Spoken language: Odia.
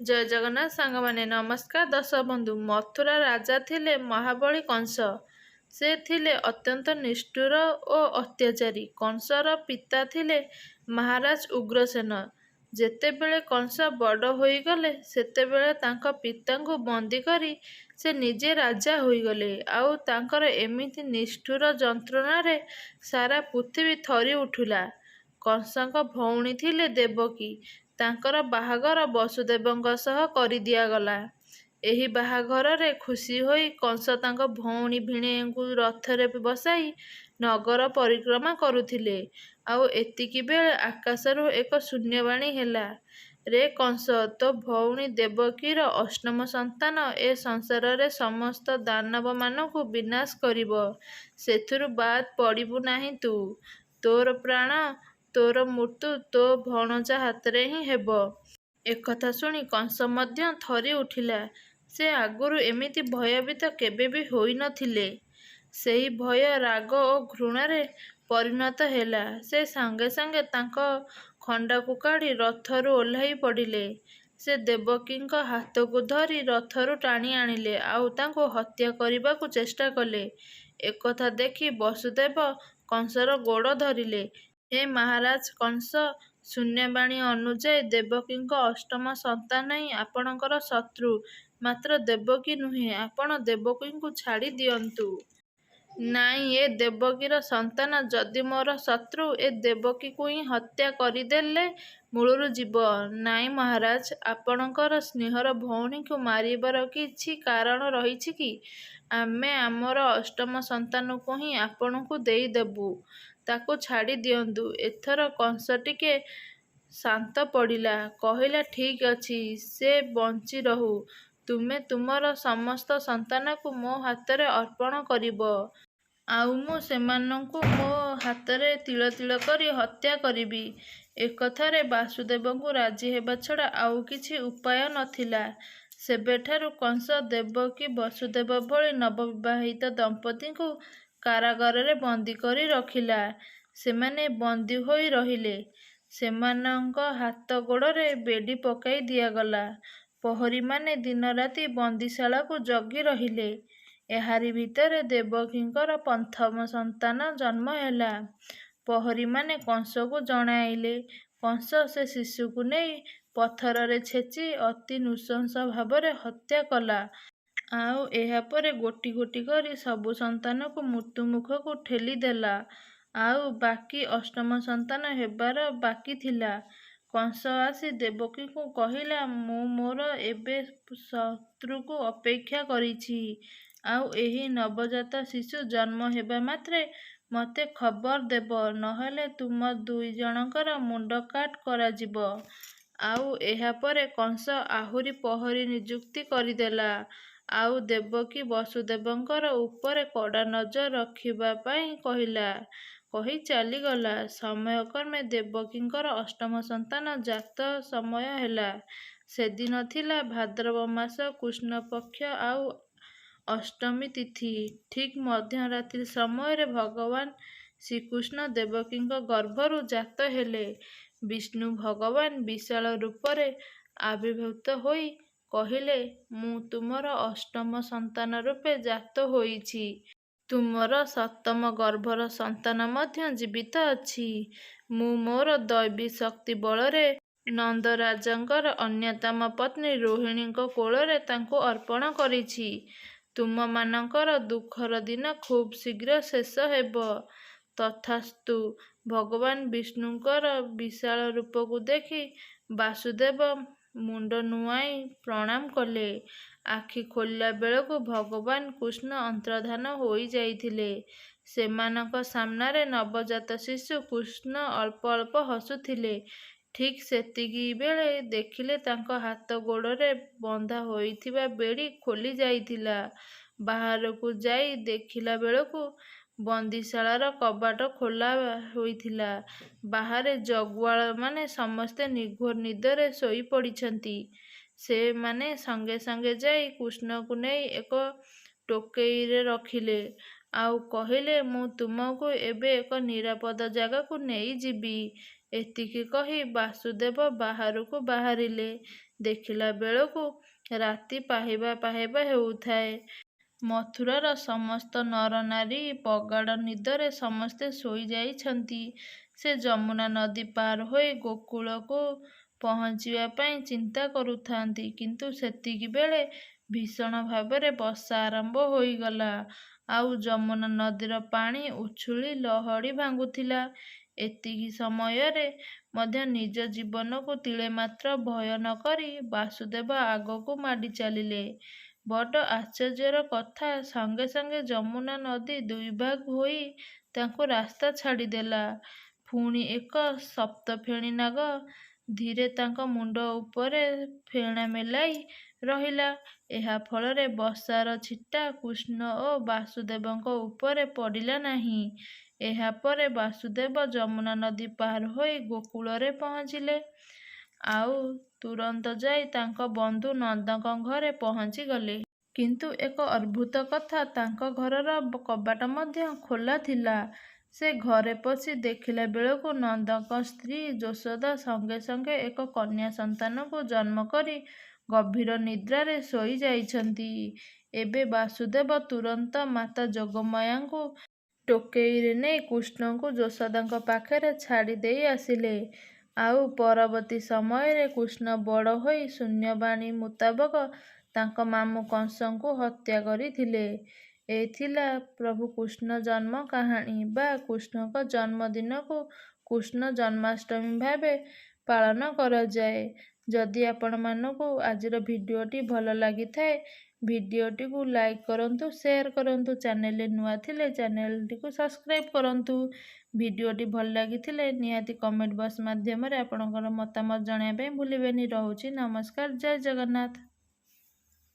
ଜୟ ଜଗନ୍ନାଥ ସାଙ୍ଗମାନେ ନମସ୍କାର। ଦର୍ଶକ ବନ୍ଧୁ, ମଥୁରା ରାଜା ଥିଲେ ମହାବଳୀ କଂସ। ସେ ଥିଲେ ଅତ୍ୟନ୍ତ ନିଷ୍ଠୁର ଓ ଅତ୍ୟାଚାରୀ। କଂସର ପିତା ଥିଲେ ମହାରାଜ ଉଗ୍ରସେନ। ଯେତେବେଳେ କଂସ ବଡ଼ ହୋଇଗଲେ ସେତେବେଳେ ତାଙ୍କ ପିତାଙ୍କୁ ବନ୍ଦୀ କରି ସେ ନିଜେ ରାଜା ହୋଇଗଲେ। ଆଉ ତାଙ୍କର ଏମିତି ନିଷ୍ଠୁର ଯନ୍ତ୍ରଣାରେ ସାରା ପୃଥିବୀ ଥରି ଉଠିଲା। କଂସଙ୍କ ଭଉଣୀ ଥିଲେ ଦେବକୀ। ତାଙ୍କର ବାହାଘର ବସୁଦେବଙ୍କ ସହ କରିଦିଆଗଲା। ଏହି ବାହାଘରରେ ଖୁସି ହୋଇ କଂସ ତାଙ୍କ ଭଉଣୀ ଭିଣେଇଙ୍କୁ ରଥରେ ବସାଇ ନଗର ପରିକ୍ରମା କରୁଥିଲେ। ଆଉ ଏତିକିବେଳେ ଆକାଶରୁ ଏକ ଶୂନ୍ୟବାଣୀ ହେଲା, ରେ କଂସ, ତୋ ଭଉଣୀ ଦେବକୀର ଅଷ୍ଟମ ସନ୍ତାନ ଏ ସଂସାରରେ ସମସ୍ତ ଦାନବମାନଙ୍କୁ ବିନାଶ କରିବ। ସେଥିରୁ ବାଦ୍ ପଡ଼ିବୁ ନାହିଁ ତୁ। ତୋର ପ୍ରାଣ, ତୋର ମୃତ୍ୟୁ ତୋ ଭଣଜା ହାତରେ ହିଁ ହେବ। ଏକଥା ଶୁଣି କଂସ ମଧ୍ୟ ଥରି ଉଠିଲା। ସେ ଆଗରୁ ଏମିତି ଭୟଭୀତ କେବେ ବି ହୋଇନଥିଲେ। ସେହି ଭୟ ରାଗ ଓ ଘୃଣାରେ ପରିଣତ ହେଲା। ସେ ସାଙ୍ଗେ ସାଙ୍ଗେ ତାଙ୍କ ଖଣ୍ଡାକୁ କାଢ଼ି ରଥରୁ ଓହ୍ଲାଇ ପଡ଼ିଲେ। ସେ ଦେବକୀଙ୍କ ହାତକୁ ଧରି ରଥରୁ ଟାଣି ଆଣିଲେ ଆଉ ତାଙ୍କୁ ହତ୍ୟା କରିବାକୁ ଚେଷ୍ଟା କଲେ। ଏକଥା ଦେଖି ବସୁଦେବ କଂସର ଗୋଡ଼ ଧରିଲେ। ହେ ମହାରାଜ କଂସ, ଶୂନ୍ୟବାଣୀ ଅନୁଯାୟୀ ଦେବକୀଙ୍କ ଅଷ୍ଟମ ସନ୍ତାନ ହିଁ ଆପଣଙ୍କର ଶତ୍ରୁ। ମାତ୍ର ଦେବକୀ ନୁହେଁ, ଆପଣ ଦେବକୀଙ୍କୁ ଛାଡ଼ି ଦିଅନ୍ତୁ। ନାଇଁ, ଏ ଦେବକୀର ସନ୍ତାନ ଯଦି ମୋର ଶତ୍ରୁ, ଏ ଦେବକୀକୁ ହିଁ ହତ୍ୟା କରିଦେଲେ ମୂଳରୁ ଯିବ। ନାଇଁ ମହାରାଜ, ଆପଣଙ୍କର ସ୍ନେହର ଭଉଣୀକୁ ମାରିବାର କିଛି କାରଣ ରହିଛି କି? ଆମେ ଆମର ଅଷ୍ଟମ ସନ୍ତାନକୁ ହିଁ ଆପଣଙ୍କୁ ଦେଇଦେବୁ। ତାକୁ ଛାଡ଼ି ଦିଅନ୍ତୁ। ଏଥର କଂସ ଟିକେ ଶାନ୍ତ ପଡ଼ିଲା। କହିଲା, ଠିକ୍ ଅଛି, ସେ ବଞ୍ଚି ରହୁ। ତୁମେ ତୁମର ସମସ୍ତ ସନ୍ତାନକୁ ମୋ ହାତରେ ଅର୍ପଣ କରିବ। ଆଉ ମୁଁ ସେମାନଙ୍କୁ ମୋ ହାତରେ ତିଳ ତିଳ କରି ହତ୍ୟା କରିବି। ଏକଥାରେ ବାସୁଦେବଙ୍କୁ ରାଜି ହେବା ଛଡ଼ା ଆଉ କିଛି ଉପାୟ ନଥିଲା। ସେବେଠାରୁ କଂସ ଦେବକୀ ବସୁଦେବ ଭଳି ନବବିବାହିତ ଦମ୍ପତିଙ୍କୁ କାରାଗାରରେ ବନ୍ଦୀ କରି ରଖିଲା। ସେମାନେ ବନ୍ଦୀ ହୋଇ ରହିଲେ। ସେମାନଙ୍କ ହାତ ଗୋଡ଼ରେ ବେଡ଼ି ପକାଇ ଦିଆଗଲା। ପ୍ରହରୀମାନେ ଦିନରାତି ବନ୍ଦୀଶାଳାକୁ ଜଗି ରହିଲେ। ଏହାରି ଭିତରେ ଦେବକୀଙ୍କର ପ୍ରଥମ ସନ୍ତାନ ଜନ୍ମ ହେଲା। ପ୍ରହରୀମାନେ କଂସକୁ ଜଣାଇଲେ। କଂସ ସେ ଶିଶୁକୁ ନେଇ ପଥରରେ ଛେଚି ଅତି ନୃଶଂସ ଭାବରେ ହତ୍ୟା କଲା। ଆଉ ଏହାପରେ ଗୋଟି ଗୋଟି କରି ସବୁ ସନ୍ତାନକୁ ମୃତ୍ୟୁ ମୁଖକୁ ଠେଲି ଦେଲା। ଆଉ ବାକି ଅଷ୍ଟମ ସନ୍ତାନ ହେବାର ବାକି ଥିଲା। କଂସ ଆସି ଦେବକୀଙ୍କୁ କହିଲା, ମୁଁ ମୋର ଏବେ ଶତ୍ରୁକୁ ଅପେକ୍ଷା କରିଛି। ଆଉ ଏହି ନବଜାତ ଶିଶୁ ଜନ୍ମ ହେବା ମାତ୍ରେ ମୋତେ ଖବର ଦେବ, ନହେଲେ ତୁମ ଦୁଇ ଜଣଙ୍କର ମୁଣ୍ଡ କାଟ୍ କରାଯିବ। ଆଉ ଏହାପରେ କଂସ ଆହୁରି ପ୍ରହରୀ ନିଯୁକ୍ତି କରିଦେଲା। ଆଉ ଦେବକୀ ବସୁଦେବଙ୍କର ଉପରେ କଡ଼ା ନଜର ରଖିବା ପାଇଁ କହିଲା। କହି ଚାଲିଗଲା। ସମୟକ୍ରମେ ଦେବକୀଙ୍କର ଅଷ୍ଟମ ସନ୍ତାନ ଜାତ ସମୟ ହେଲା। ସେଦିନ ଥିଲା ଭାଦ୍ରବ ମାସ କୃଷ୍ଣପକ୍ଷ ଆଉ ଅଷ୍ଟମୀ ତିଥି। ଠିକ୍ ମଧ୍ୟରାତ୍ରି ସମୟରେ ଭଗବାନ ଶ୍ରୀକୃଷ୍ଣ ଦେବକୀଙ୍କ ଗର୍ଭରୁ ଜାତ ହେଲେ। ବିଷ୍ଣୁ ଭଗବାନ ବିଶାଳ ରୂପରେ ଆବିର୍ଭୂତ ହୋଇ କହିଲେ, ମୁଁ ତୁମର ଅଷ୍ଟମ ସନ୍ତାନ ରୂପେ ଜାତ ହୋଇଛି। ତୁମର ସପ୍ତମ ଗର୍ଭର ସନ୍ତାନ ମଧ୍ୟ ଜୀବିତ ଅଛି। ମୁଁ ମୋର ଦୈବୀ ଶକ୍ତି ବଳରେ ନନ୍ଦରାଜାଙ୍କର ଅନ୍ୟତମ ପତ୍ନୀ ରୋହିଣୀଙ୍କ କୋଳରେ ତାଙ୍କୁ ଅର୍ପଣ କରିଛି। ତୁମମାନଙ୍କର ଦୁଃଖର ଦିନ ଖୁବ୍ ଶୀଘ୍ର ଶେଷ ହେବ। ତଥାସ୍ତୁ। ଭଗବାନ ବିଷ୍ଣୁଙ୍କର ବିଶାଳ ରୂପକୁ ଦେଖି ବାସୁଦେବ ମୁଣ୍ଡ ନୁଆଁଇ ପ୍ରଣାମ କଲେ। ଆଖି ଖୋଲିଲା ବେଳକୁ ଭଗବାନ କୃଷ୍ଣ ଅନ୍ତର୍ଦ୍ଧାନ ହୋଇଯାଇଥିଲେ। ସେମାନଙ୍କ ସାମ୍ନାରେ ନବଜାତ ଶିଶୁ କୃଷ୍ଣ ଅଳ୍ପ ଅଳ୍ପ ହସୁଥିଲେ। ଠିକ୍ ସେତିକିବେଳେ ଦେଖିଲେ ତାଙ୍କ ହାତ ଗୋଡ଼ରେ ବନ୍ଧା ହୋଇଥିବା ବେଡ଼ି ଖୋଲି ଯାଇଥିଲା। ବାହାରକୁ ଯାଇ ଦେଖିଲା ବେଳକୁ ବନ୍ଦୀଶାଳାର କବାଟ ଖୋଲା ହୋଇଥିଲା। ବାହାରେ ଜଗୁଆଳମାନେ ସମସ୍ତେ ନିଘୋର ନିଦରେ ଶୋଇ ପଡ଼ିଛନ୍ତି। ସେମାନେ ସଙ୍ଗେ ସଙ୍ଗେ ଯାଇ କୃଷ୍ଣକୁ ନେଇ ଏକ ଟୋକେଇରେ ରଖିଲେ। ଆଉ କହିଲେ, ମୁଁ ତୁମକୁ ଏବେ ଏକ ନିରାପଦ ଜାଗାକୁ ନେଇଯିବି। ଏତିକି କହି ବାସୁଦେବ ବାହାରକୁ ବାହାରିଲେ। ଦେଖିଲା ବେଳକୁ ରାତି ପାହିବା ପାହିବା ହେଉଥାଏ। ମଥୁରାର ସମସ୍ତ ନରନାରୀ ପ୍ରଗାଢ଼ ନିଦରେ ସମସ୍ତେ ଶୋଇଯାଇଛନ୍ତି। ସେ ଯମୁନା ନଦୀ ପାର ହୋଇ ଗୋକୁଳକୁ ପହଞ୍ଚିବା ପାଇଁ ଚିନ୍ତା କରୁଥାନ୍ତି। କିନ୍ତୁ ସେତିକିବେଳେ ଭୀଷଣ ଭାବରେ ବର୍ଷା ଆରମ୍ଭ ହୋଇଗଲା। ଆଉ ଯମୁନା ନଦୀର ପାଣି ଉଛୁଳି ଲହଡ଼ି ଭାଙ୍ଗୁଥିଲା। ଏତିକି ସମୟରେ ମଧ୍ୟ ନିଜ ଜୀବନକୁ ତିଳେ ମାତ୍ର ଭୟ ନ କରି ବାସୁଦେବ ଆଗକୁ ମାଡ଼ି ଚାଲିଲେ। ବଡ଼ ଆଶ୍ଚର୍ଯ୍ୟର କଥା, ସଙ୍ଗେ ସଙ୍ଗେ ଯମୁନା ନଦୀ ଦୁଇଭାଗ ହୋଇ ତାଙ୍କୁ ରାସ୍ତା ଛାଡ଼ିଦେଲା। ପୁଣି ଏକ ସପ୍ତଫେଣୀ ନାଗ ଧୀରେ ତାଙ୍କ ମୁଣ୍ଡ ଉପରେ ଫେଣା ମେଲାଇ ରହିଲା। ଏହା ଫଳରେ ବର୍ଷାର ଛିଟା କୃଷ୍ଣ ଓ ବାସୁଦେବଙ୍କ ଉପରେ ପଡ଼ିଲା ନାହିଁ। ଏହାପରେ ବାସୁଦେବ ଯମୁନା ନଦୀ ପାର ହୋଇ ଗୋକୁଳରେ ପହଞ୍ଚିଲେ। ଆଉ ତୁରନ୍ତ ଯାଇ ତାଙ୍କ ବନ୍ଧୁ ନନ୍ଦଙ୍କ ଘରେ ପହଞ୍ଚିଗଲେ। କିନ୍ତୁ ଏକ ଅଦ୍ଭୁତ କଥା, ତାଙ୍କ ଘରର କବାଟ ମଧ୍ୟ ଖୋଲା ଥିଲା। ସେ ଘରେ ପଶି ଦେଖିଲା ବେଳକୁ ନନ୍ଦଙ୍କ ସ୍ତ୍ରୀ ଯଶୋଦା ସଙ୍ଗେ ସଙ୍ଗେ ଏକ କନ୍ୟା ସନ୍ତାନକୁ ଜନ୍ମ କରି ଗଭୀର ନିଦ୍ରାରେ ଶୋଇଯାଇଛନ୍ତି। ଏବେ ବାସୁଦେବ ତୁରନ୍ତ ମାତା ଯୋଗମାୟାଙ୍କୁ ଟୋକେଇରେ ନେଇ କୃଷ୍ଣଙ୍କୁ ଯଶୋଦାଙ୍କ ପାଖରେ ଛାଡ଼ି ଦେଇ ଆସିଲେ। ଆଉ ପରବର୍ତ୍ତୀ ସମୟରେ କୃଷ୍ଣ ବଡ଼ ହୋଇ ଶୂନ୍ୟବାଣୀ ମୁତାବକ ତାଙ୍କ ମାମୁଁ କଂସଙ୍କୁ ହତ୍ୟା କରିଥିଲେ। ଏ ଥିଲା ପ୍ରଭୁ କୃଷ୍ଣ ଜନ୍ମ କାହାଣୀ ବା କୃଷ୍ଣଙ୍କ ଜନ୍ମଦିନକୁ କୃଷ୍ଣ ଜନ୍ମାଷ୍ଟମୀ ଭାବେ ପାଳନ କରାଯାଏ। ଯଦି ଆପଣମାନଙ୍କୁ ଆଜିର ଭିଡ଼ିଓଟି ଭଲ ଲାଗିଥାଏ, ଭିଡ଼ିଓଟିକୁ ଲାଇକ୍ କରନ୍ତୁ, ସେୟାର କରନ୍ତୁ। ଚ୍ୟାନେଲରେ ନୂଆ ଥିଲେ ଚ୍ୟାନେଲଟିକୁ ସବସ୍କ୍ରାଇବ୍ କରନ୍ତୁ। ଭିଡ଼ିଓଟି ଭଲ ଲାଗିଥିଲେ ନିହାତି କମେଣ୍ଟ ବକ୍ସ ମାଧ୍ୟମରେ ଆପଣଙ୍କର ମତାମତ ଜଣାଇବା ପାଇଁ ଭୁଲିବେନି। ରହୁଛି, ନମସ୍କାର, ଜୟ ଜଗନ୍ନାଥ।